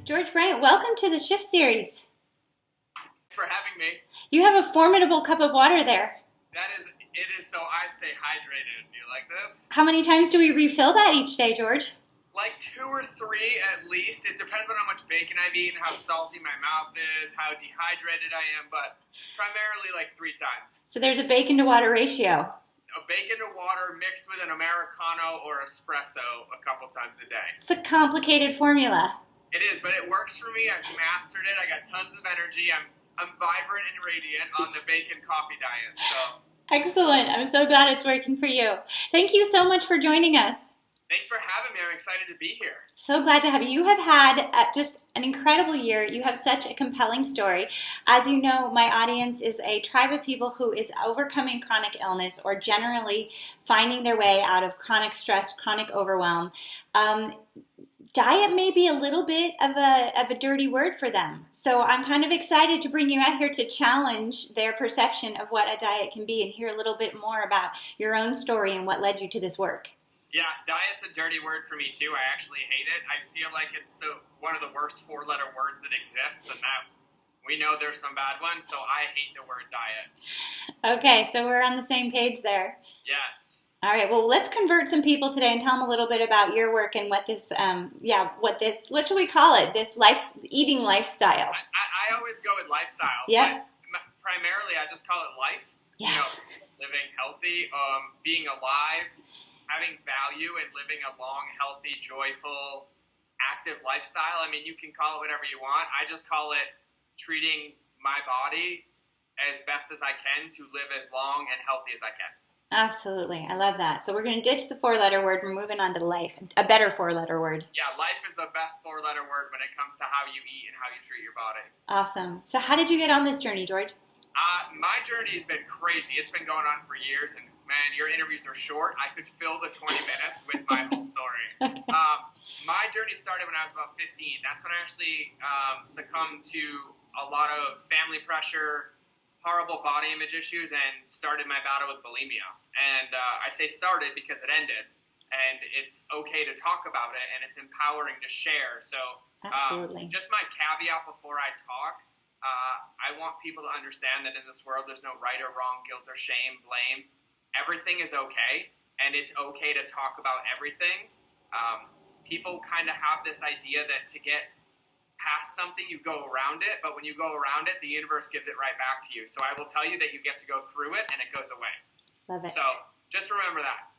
George Bryant, welcome to the Shift Series. Thanks for having me. You have a formidable cup of water there. It is so I stay hydrated. Do you like this? How many times do we refill that each day, George? Like 2 or 3 at least. It depends on how much bacon I've eaten, how salty my mouth is, how dehydrated I am, but primarily like 3 times. So there's a bacon to water ratio. A bacon to water mixed with an Americano or espresso a couple times a day. It's a complicated formula. It is, but it works for me. I've mastered it. I got tons of energy. I'm vibrant and radiant on the bacon coffee diet. So Excellent. I'm so glad it's working for you. Thank you so much for joining us. thanks for having me. I'm excited to be here. So glad to have you. You have had just an incredible year. You have such a compelling story. As you know, my audience is a tribe of people who is overcoming chronic illness or generally finding their way out of chronic stress, chronic overwhelm. Diet may be a little bit of a dirty word for them. So I'm kind of excited to bring you out here to challenge their perception of what a diet can be and hear a little bit more about your own story and what led you to this work. Yeah, diet's a dirty word for me too. I actually hate it. I feel like it's one of the worst 4-letter words that exists, and that we know there's some bad ones, so I hate the word diet. Okay, so we're on the same page there. Yes. All right, well, let's convert some people today and tell them a little bit about your work and what this, what should we call it? This eating lifestyle. I always go with lifestyle. Yeah. But primarily, I just call it life. Yes. Living healthy, being alive, having value, and living a long, healthy, joyful, active lifestyle. I mean, you can call it whatever you want. I just call it treating my body as best as I can to live as long and healthy as I can. Absolutely. I love that. So we're going to ditch the 4-letter word. We're moving on to life, a better 4-letter word. Yeah, life is the best 4-letter word when it comes to how you eat and how you treat your body. Awesome. So how did you get on this journey, George? My journey has been crazy. It's been going on for years, and man, your interviews are short. I could fill the 20 minutes with my whole story. My journey started when I was about 15. That's when I actually succumbed to a lot of family pressure, horrible body image issues, and started my battle with bulimia. And I say started because it ended, and it's okay to talk about it, and it's empowering to share. So Absolutely. Just my caveat before I talk, I want people to understand that in this world there's no right or wrong, guilt or shame, blame. Everything is okay, and it's okay to talk about everything. People kind of have this idea that to get past something, you go around it, but when you go around it, the universe gives it right back to you. So I will tell you that you get to go through it, and it goes away. Love it. So just remember that.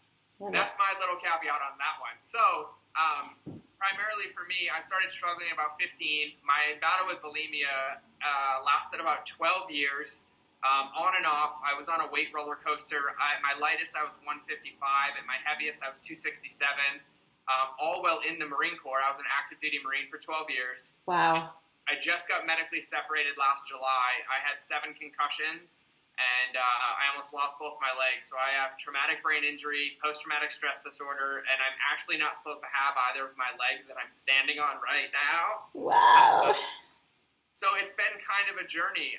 That's my little caveat on that one. So primarily for me, I started struggling at about 15. My battle with bulimia lasted about 12 years. On and off, I was on a weight roller coaster. My lightest, I was 155, and my heaviest, I was 267. All while in the Marine Corps. I was an active duty Marine for 12 years. Wow. I just got medically separated last July. I had 7 concussions, and I almost lost both my legs. So I have traumatic brain injury, post-traumatic stress disorder, and I'm actually not supposed to have either of my legs that I'm standing on right now. Wow. So it's been kind of a journey.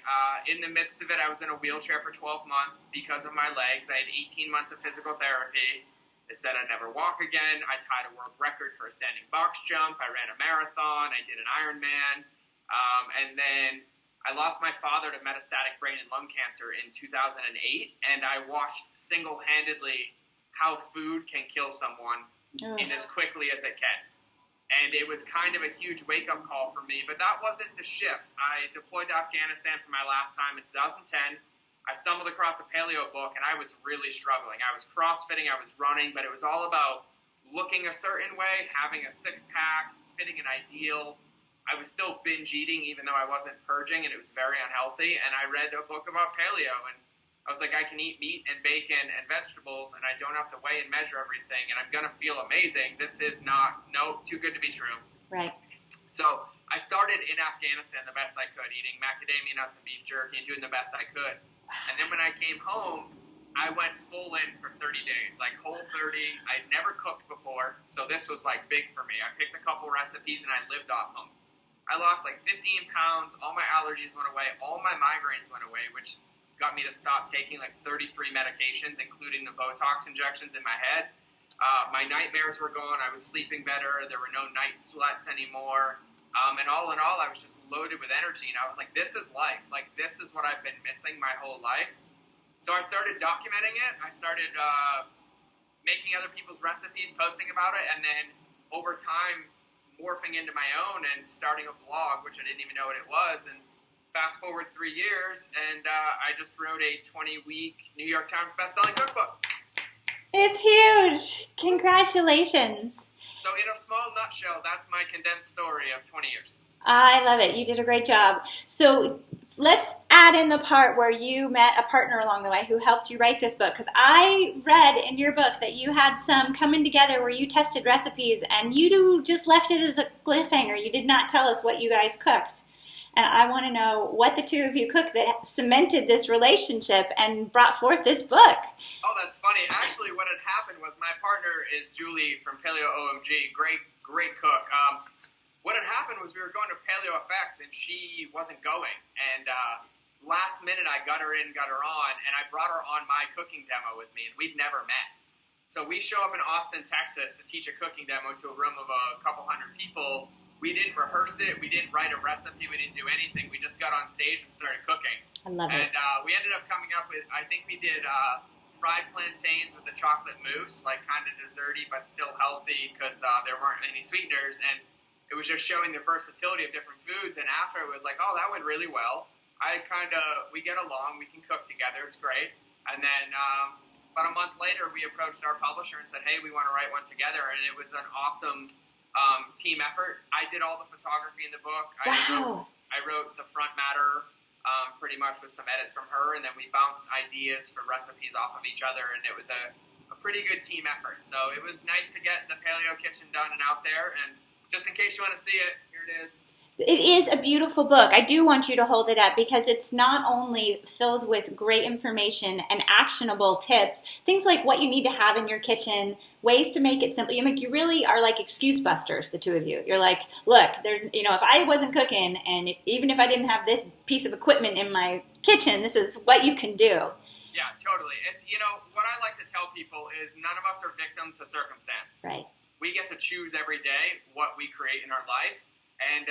In the midst of it, I was in a wheelchair for 12 months because of my legs. I had 18 months of physical therapy. They said I'd never walk again. I tied a world record for a standing box jump. I ran a marathon. I did an Ironman. And then I lost my father to metastatic brain and lung cancer in 2008. And I watched single-handedly how food can kill someone in as quickly as it can. And it was kind of a huge wake-up call for me. But that wasn't the shift. I deployed to Afghanistan for my last time in 2010. I stumbled across a paleo book, and I was really struggling. I was crossfitting, I was running, but it was all about looking a certain way, having a six-pack, fitting an ideal. I was still binge eating, even though I wasn't purging, and it was very unhealthy. And I read a book about paleo, and I was like, I can eat meat and bacon and vegetables, and I don't have to weigh and measure everything, and I'm going to feel amazing. This is too good to be true. Right. So I started in Afghanistan the best I could, eating macadamia nuts and beef jerky and doing the best I could. And then when I came home, I went full in for 30 days, like whole 30. I'd never cooked before, so this was like big for me. I picked a couple recipes and I lived off them. I lost like 15 pounds. All my allergies went away. All my migraines went away, which got me to stop taking like 33 medications, including the Botox injections in my head. My nightmares were gone. I was sleeping better. There were no night sweats anymore. And all in all, I was just loaded with energy, and I was like, this is life. Like, this is what I've been missing my whole life. So I started documenting it. I started making other people's recipes, posting about it, and then over time, morphing into my own and starting a blog, which I didn't even know what it was. And fast forward 3 years, and I just wrote a 20-week New York Times bestselling cookbook. It's huge. Congratulations. So in a small nutshell, that's my condensed story of 20 years. I love it. You did a great job. So let's add in the part where you met a partner along the way who helped you write this book. Because I read in your book that you had some coming together where you tested recipes and you just left it as a cliffhanger. You did not tell us what you guys cooked. And I want to know what the two of you cooked that cemented this relationship and brought forth this book. Oh, that's funny. Actually, what had happened was my partner is Julie from Paleo OMG. Great cook. What had happened was we were going to Paleo FX and she wasn't going. And last minute I got her on, and I brought her on my cooking demo with me, and we'd never met. So we show up in Austin, Texas to teach a cooking demo to a room of a couple hundred people. We didn't rehearse it. We didn't write a recipe. We didn't do anything. We just got on stage and started cooking. I love it. And we ended up coming up with, I think we did fried plantains with the chocolate mousse, like kind of desserty but still healthy because there weren't any sweeteners. And it was just showing the versatility of different foods. And after it was like, oh, that went really well. We get along. We can cook together. It's great. And then about a month later, we approached our publisher and said, hey, we want to write one together. And it was an awesome team effort. I did all the photography in the book. Wow. I wrote the front matter pretty much with some edits from her, and then we bounced ideas for recipes off of each other, and it was a pretty good team effort. So it was nice to get the Paleo Kitchen done and out there, and just in case you want to see it, here it is. It is a beautiful book. I do want you to hold it up because it's not only filled with great information and actionable tips, things like what you need to have in your kitchen, ways to make it simple. You really are like excuse busters, the two of you. You're like, look, there's, if I wasn't cooking and even if I didn't have this piece of equipment in my kitchen, this is what you can do. Yeah, totally. It's, what I like to tell people is none of us are victim to circumstance. Right. We get to choose every day what we create in our life. And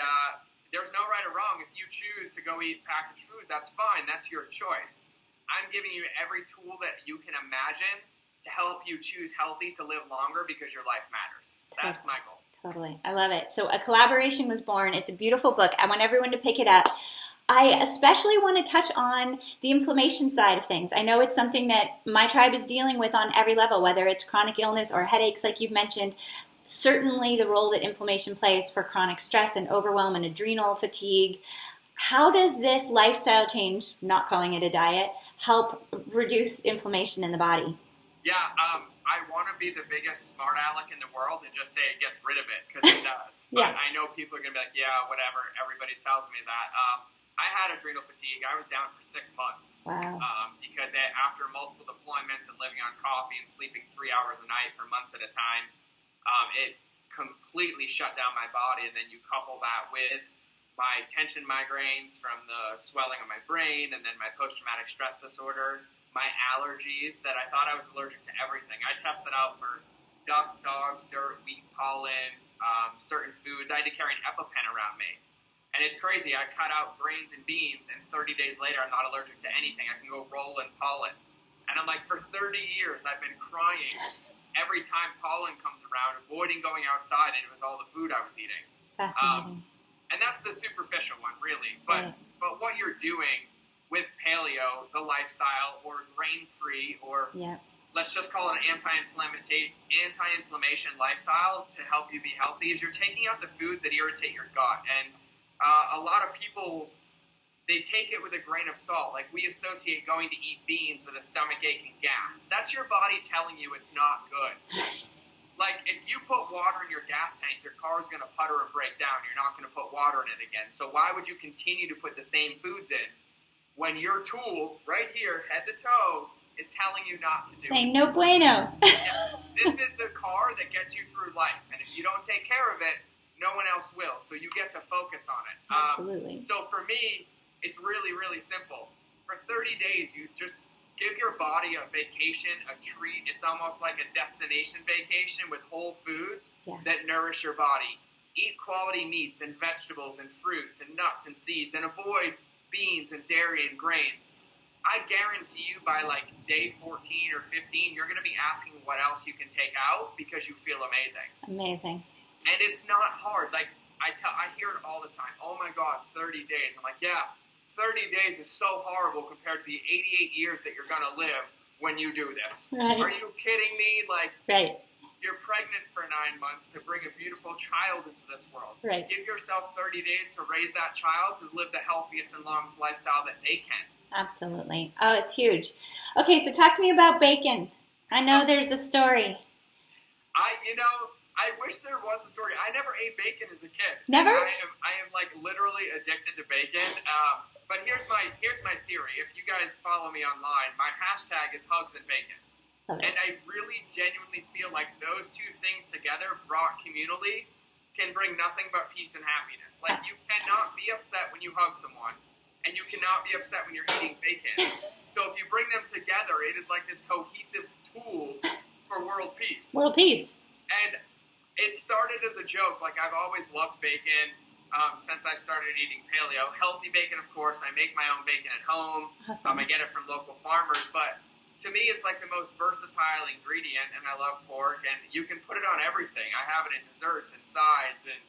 there's no right or wrong. If you choose to go eat packaged food, that's fine. That's your choice. I'm giving you every tool that you can imagine to help you choose healthy to live longer because your life matters. That's my goal. Totally. I love it. So a collaboration was born. It's a beautiful book. I want everyone to pick it up. I especially want to touch on the inflammation side of things. I know it's something that my tribe is dealing with on every level, whether it's chronic illness or headaches like you've mentioned. Certainly the role that inflammation plays for chronic stress and overwhelm and adrenal fatigue. How does this lifestyle change, not calling it a diet, help reduce inflammation in the body? Yeah, I want to be the biggest smart aleck in the world and just say it gets rid of it because it does. Yeah. But I know people are going to be like, yeah, whatever. Everybody tells me that. I had adrenal fatigue. I was down for 6 months. Wow. Because after multiple deployments and living on coffee and sleeping 3 hours a night for months at a time, it completely shut down my body. And then you couple that with my tension migraines from the swelling of my brain and then my post-traumatic stress disorder, my allergies that I thought I was allergic to everything. I tested out for dust, dogs, dirt, wheat, pollen, certain foods. I had to carry an EpiPen around me. And it's crazy. I cut out grains and beans, and 30 days later, I'm not allergic to anything. I can go roll in pollen. And I'm like, for 30 years, I've been crying every time pollen comes around, avoiding going outside, and it was all the food I was eating. Fascinating. And that's the superficial one, really. But what you're doing with paleo, the lifestyle, or grain-free, or let's just call it an anti-inflammation lifestyle to help you be healthy, is you're taking out the foods that irritate your gut. And a lot of people, they take it with a grain of salt. Like, we associate going to eat beans with a stomach ache and gas. That's your body telling you it's not good. Like, if you put water in your gas tank, your car's going to putter and break down. You're not going to put water in it again. So why would you continue to put the same foods in when your tool, right here, head to toe, is telling you not to do Saying it? no bueno. This is the car that gets you through life. And if you don't take care of it, no one else will. So you get to focus on it. Absolutely. So for me, it's really, really simple. For 30 days, you just give your body a vacation, a treat. It's almost like a destination vacation with whole foods that nourish your body. Eat quality meats and vegetables and fruits and nuts and seeds and avoid beans and dairy and grains. I guarantee you by like day 14 or 15, you're going to be asking what else you can take out because you feel amazing. Amazing. And it's not hard. Like I hear it all the time. Oh my God, 30 days. I'm like, yeah, 30 days is so horrible compared to the 88 years that you're going to live when you do this. Right. Are you kidding me? Like, right. You're pregnant for 9 months to bring a beautiful child into this world. Right. Give yourself 30 days to raise that child to live the healthiest and longest lifestyle that they can. Absolutely. Oh, it's huge. Okay, so talk to me about bacon. I know there's a story. I wish there was a story. I never ate bacon as a kid. Never? I am like literally addicted to bacon. But here's my theory. If you guys follow me online, my hashtag is hugs and bacon. Love it. And I really genuinely feel like those two things together, brought communally, can bring nothing but peace and happiness. Like, you cannot be upset when you hug someone, and you cannot be upset when you're eating bacon. So if you bring them together, it is like this cohesive tool for world peace. World peace. And it started as a joke. Like, I've always loved bacon since I started eating paleo. Healthy bacon, of course. I make my own bacon at home. Awesome. I get it from local farmers, but to me, it's like the most versatile ingredient, and I love pork, and you can put it on everything. I have it in desserts and sides and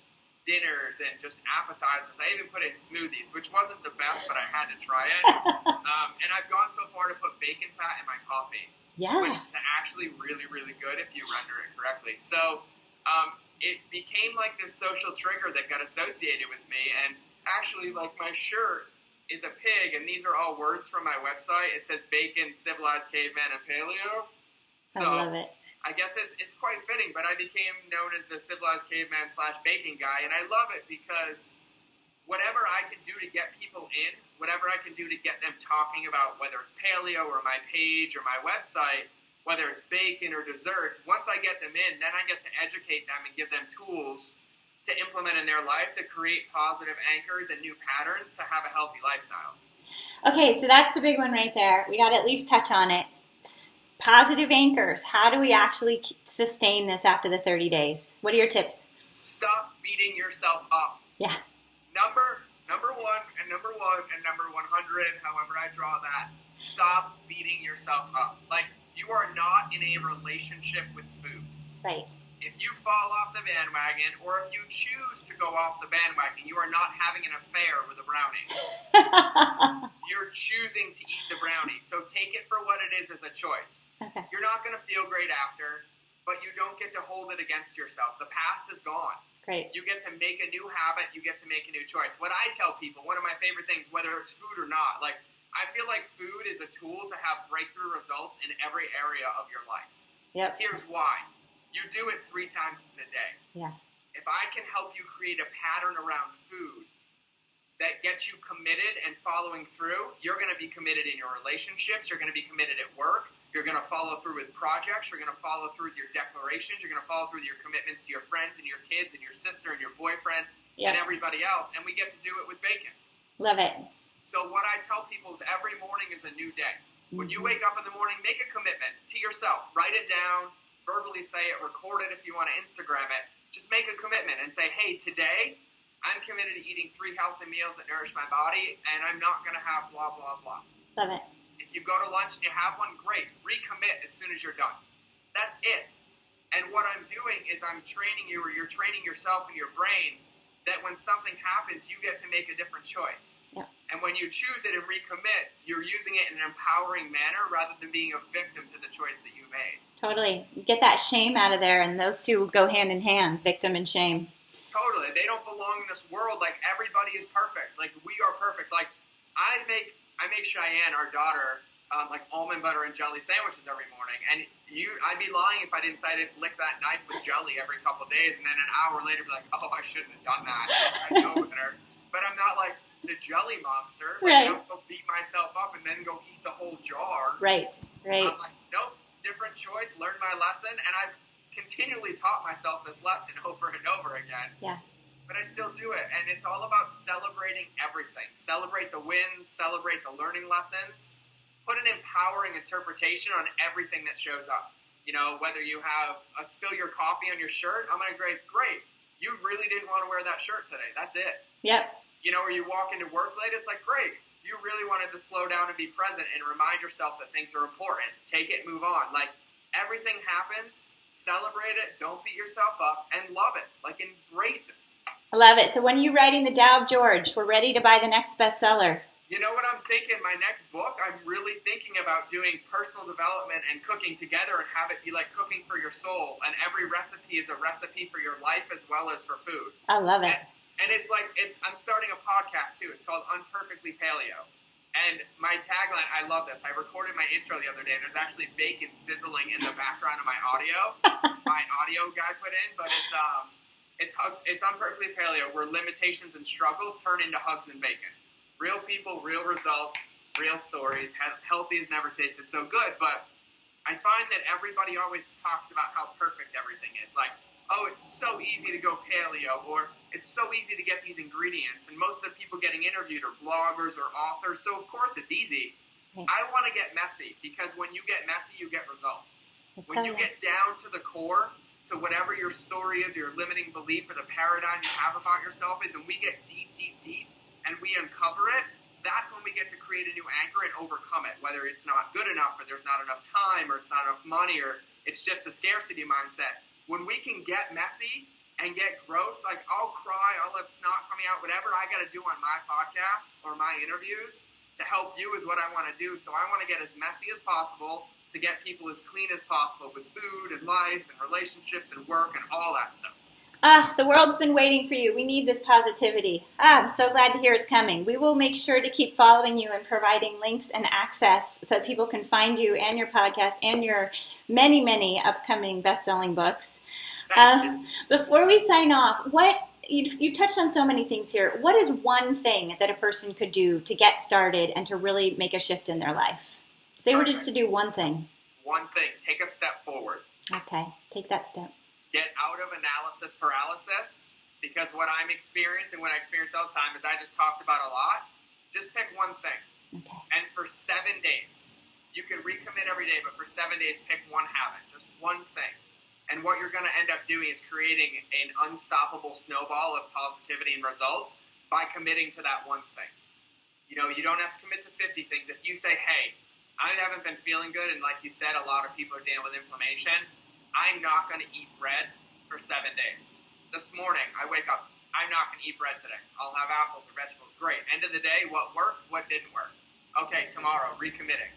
dinners and just appetizers. I even put it in smoothies, which wasn't the best, but I had to try it. And I've gone so far to put bacon fat in my coffee, Yeah. which is actually really, really good if you render it correctly. So it became like this social trigger that got associated with me, and actually, like, my shirt is a pig, and these are all words from my website. It says bacon, civilized caveman, and paleo. So I love it. I guess it's quite fitting, but I became known as the civilized caveman / bacon guy, and I love it because whatever I can do to get people in, whatever I can do to get them talking about whether it's paleo or my page or my website, whether it's bacon or desserts, once I get them in, then I get to educate them and give them tools to implement in their life to create positive anchors and new patterns to have a healthy lifestyle. Okay, so that's the big one right there. We got to at least touch on it. Positive anchors. How do we actually sustain this after the 30 days? What are your tips? Stop beating yourself up. Yeah. Number one and number 100, however I draw that. Stop beating yourself up. Like, you are not in a relationship with food. Right. If you fall off the bandwagon, or if you choose to go off the bandwagon, you are not having an affair with a brownie. You're choosing to eat the brownie. So take it for what it is as a choice. Okay. You're not going to feel great after, but you don't get to hold it against yourself. The past is gone. Great. You get to make a new habit. You get to make a new choice. What I tell people, one of my favorite things, whether it's food or not, like, I feel like food is a tool to have breakthrough results in every area of your life. Yep. Here's why. You do it 3 times a day. Yeah. If I can help you create a pattern around food that gets you committed and following through, you're going to be committed in your relationships. You're going to be committed at work. You're going to follow through with projects. You're going to follow through with your declarations. You're going to follow through with your commitments to your friends and your kids and your sister and your boyfriend and everybody else. And we get to do it with bacon. Love it. So what I tell people is every morning is a new day. When you wake up in the morning, make a commitment to yourself. Write it down. Verbally say it, record it if you want to Instagram it. Just make a commitment and say, hey, today I'm committed to eating 3 healthy meals that nourish my body, and I'm not going to have blah, blah, blah. Love it. If you go to lunch and you have one, great. Recommit as soon as you're done. That's it. And what I'm doing is I'm training you, or you're training yourself and your brain, that when something happens, you get to make a different choice. Yeah. And when you choose it and recommit, you're using it in an empowering manner rather than being a victim to the choice that you made. Totally. Get that shame out of there, and those two go hand in hand, victim and shame. Totally. They don't belong in this world. Like, everybody is perfect. Like, we are perfect. Like, I make Cheyenne, our daughter, like almond butter and jelly sandwiches every morning. And I'd be lying if I didn't say I didn't lick that knife with jelly every couple of days, and then an hour later be like, oh, I shouldn't have done that. I know better. But I'm not like the jelly monster. Like, right. I don't go beat myself up and then go eat the whole jar. Right. I'm like, nope, different choice, learned my lesson, and I've continually taught myself this lesson over and over again. Yeah. But I still do it, and it's all about celebrating everything. Celebrate the wins, celebrate the learning lessons, put an empowering interpretation on everything that shows up. You know, whether you have a spill your coffee on your shirt, I'm going to great. you really didn't want to wear that shirt today. That's it. Yep. You know, or you walk into work late, it's like, great. You really wanted to slow down and be present and remind yourself that things are important. Take it, move on. Like, everything happens. Celebrate it. Don't beat yourself up and love it. Like, embrace it. I love it. So when are you writing the Tao of George? We're ready to buy the next bestseller. You know what I'm thinking? My next book, I'm really thinking about doing personal development and cooking together and have it be like cooking for your soul. And every recipe is a recipe for your life as well as for food. I love it. And it's like, I'm starting a podcast too. It's called Unperfectly Paleo. And my tagline, I love this. I recorded my intro the other day, and there's actually bacon sizzling in the background of my audio. My audio guy put in, but it's Unperfectly Paleo, where limitations and struggles turn into hugs and bacon. Real people, real results, real stories. Healthy has never tasted so good, but I find that everybody always talks about how perfect everything is. Like, oh, it's so easy to go paleo, or it's so easy to get these ingredients. And most of the people getting interviewed are bloggers or authors, so of course it's easy. Okay. I want to get messy, because when you get messy, you get results. When you Okay. get down to the core, to whatever your story is, your limiting belief, or the paradigm you have about yourself is, and we get deep, deep, deep, and we uncover it, that's when we get to create a new anchor and overcome it, whether it's not good enough, or there's not enough time, or it's not enough money, or it's just a scarcity mindset. When we can get messy and get gross, like, I'll cry, I'll have snot coming out, whatever I got to do on my podcast or my interviews to help you is what I want to do. So I want to get as messy as possible to get people as clean as possible with food and life and relationships and work and all that stuff. The world's been waiting for you. We need this positivity. I'm so glad to hear it's coming. We will make sure to keep following you and providing links and access so that people can find you and your podcast and your many, many upcoming best-selling books. Before we sign off, you've touched on so many things here. What is one thing that a person could do to get started and to really make a shift in their life? If they were just to do one thing. One thing, take a step forward. Okay, take that step. Get out of analysis paralysis, because what I'm experiencing, what I experience all the time, is I just talked about a lot. Just pick one thing. Okay. And for 7 days, you can recommit every day, but for 7 days, pick one habit, just one thing. And what you're going to end up doing is creating an unstoppable snowball of positivity and results by committing to that one thing. You know, you don't have to commit to 50 things. If you say, hey, I haven't been feeling good, and like you said, a lot of people are dealing with inflammation, I'm not going to eat bread for 7 days. This morning, I wake up, I'm not going to eat bread today. I'll have apples or vegetables. Great. End of the day, what worked, what didn't work. Okay, tomorrow, recommitting.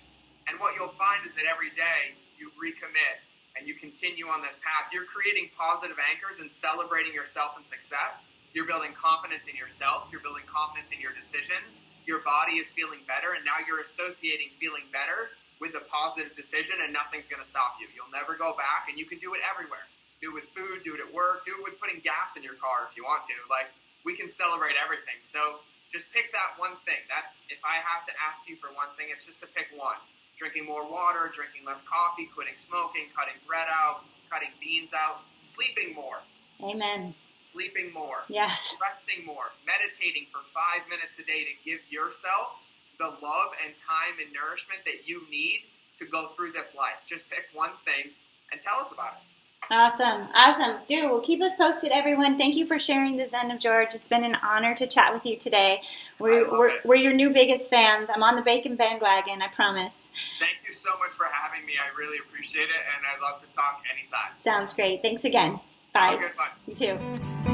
And what you'll find is that every day you recommit and you continue on this path. You're creating positive anchors and celebrating yourself and success. You're building confidence in yourself. You're building confidence in your decisions. Your body is feeling better, and now you're associating feeling better with the positive decision, and nothing's going to stop you. You'll never go back, and you can do it everywhere. Do it with food, do it at work, do it with putting gas in your car if you want to. Like, we can celebrate everything. So just pick that one thing. That's, if I have to ask you for one thing, it's just to pick one. Drinking more water, drinking less coffee, quitting smoking, cutting bread out, cutting beans out, sleeping more. Amen. Sleeping more. Yes. Resting more. Meditating for 5 minutes a day to give yourself the love and time and nourishment that you need to go through this life. Just pick one thing and tell us about it. Awesome. Dude, well, keep us posted, everyone. Thank you for sharing the Zen of George. It's been an honor to chat with you today. We're your new biggest fans. I'm on the bacon bandwagon, I promise. Thank you so much for having me. I really appreciate it, and I'd love to talk anytime. Sounds great. Thanks again. Bye. Have a good one. You too.